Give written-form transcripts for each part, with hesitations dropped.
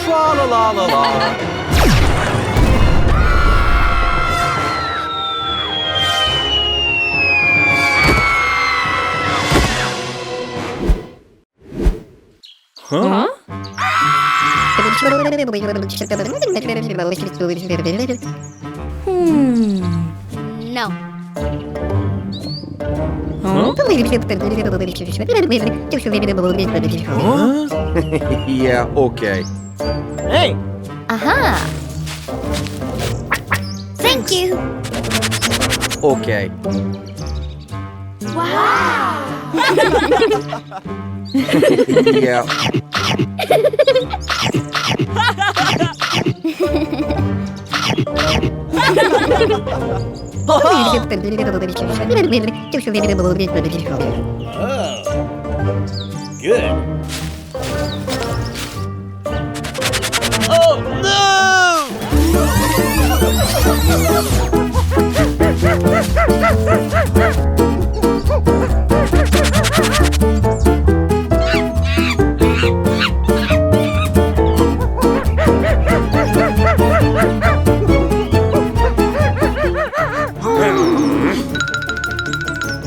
Tra la la la la. Huh? No. Huh? Yeah, okay. Hey! Aha! Thank you. Okay. Wow! Yeah. Good. Oh no!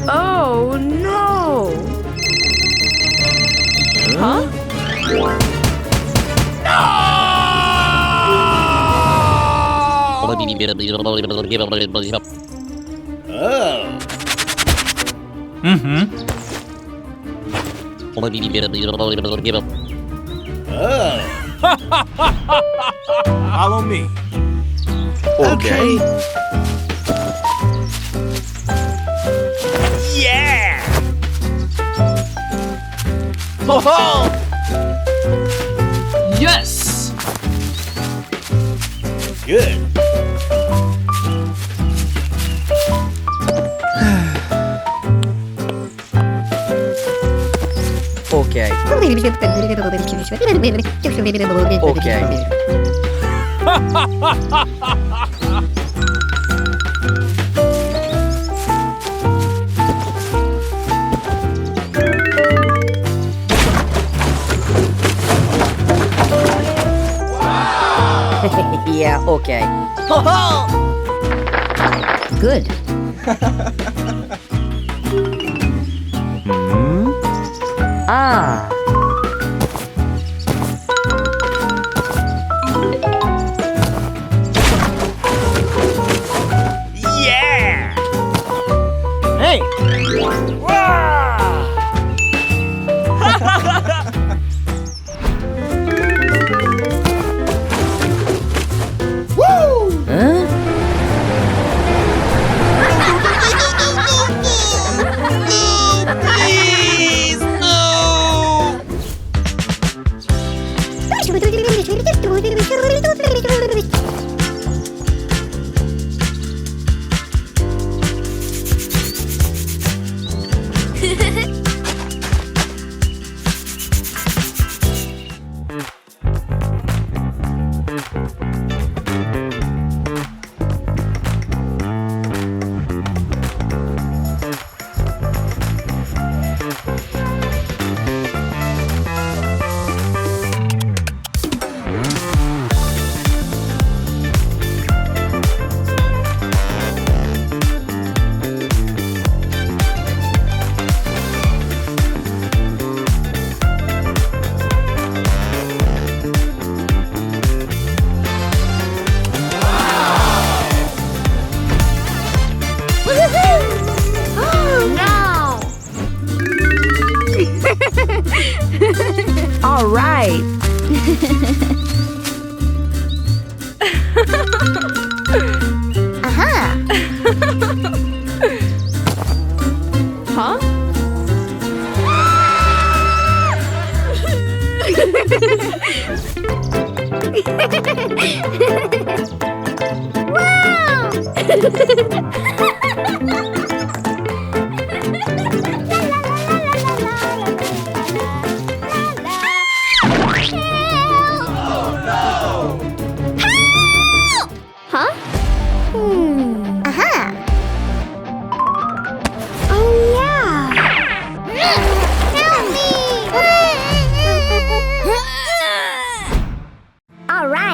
Oh no! Huh? Oh. Mm-hmm. Oh. Follow me. Okay. Yeah! Ho ho! Yes! Good. Okay. Okay. Yeah, okay. Ho ho! Good. Hmm? Ah. Yeah! Hey! Woo! Huh? Please, no! All right. Aha! Huh? Wow!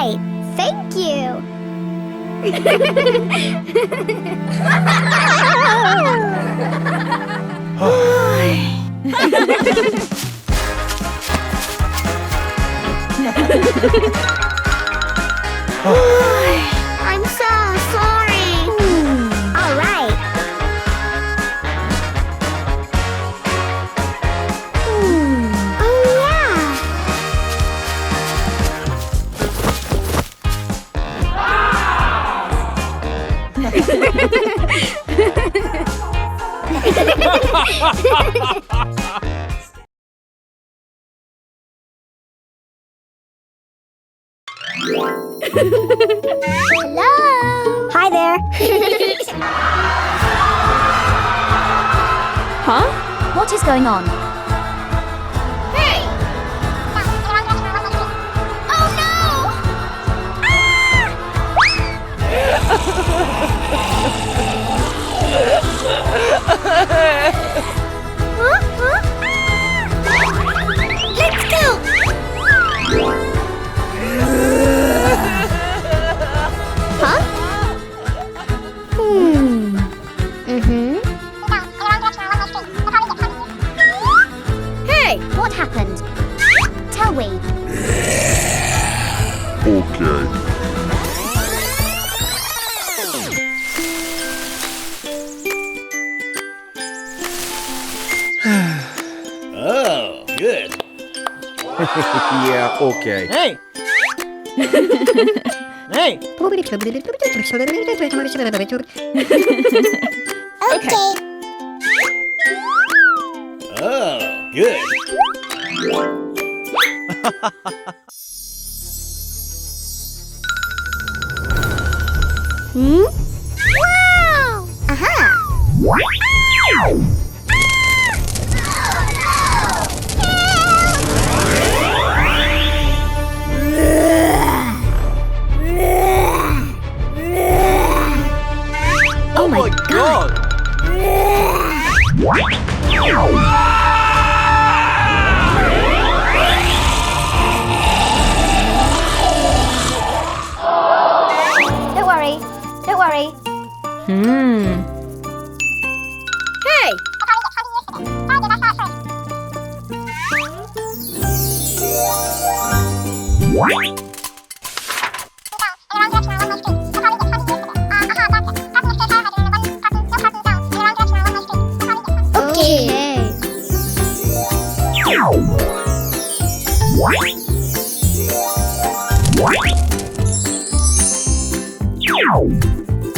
right. Thank you. I'm so sorry. All right. Oh, yeah. Hello. Hi there. Huh? What is going on? Hey! Oh no! Let's go! Huh? Hey, what happened? Tell me. Okay. Oh, good. Yeah, okay. Hey! Hey! Okay. Oh, good. Wow! Aha! Oh my god! Don't worry. Don't worry. Hey! Okay.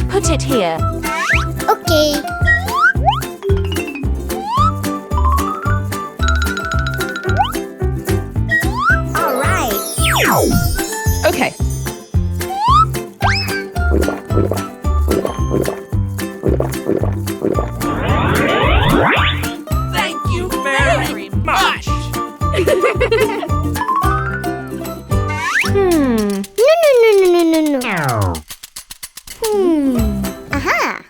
Put it here. Okay. All right. Okay. Thank you very much! No. Aha.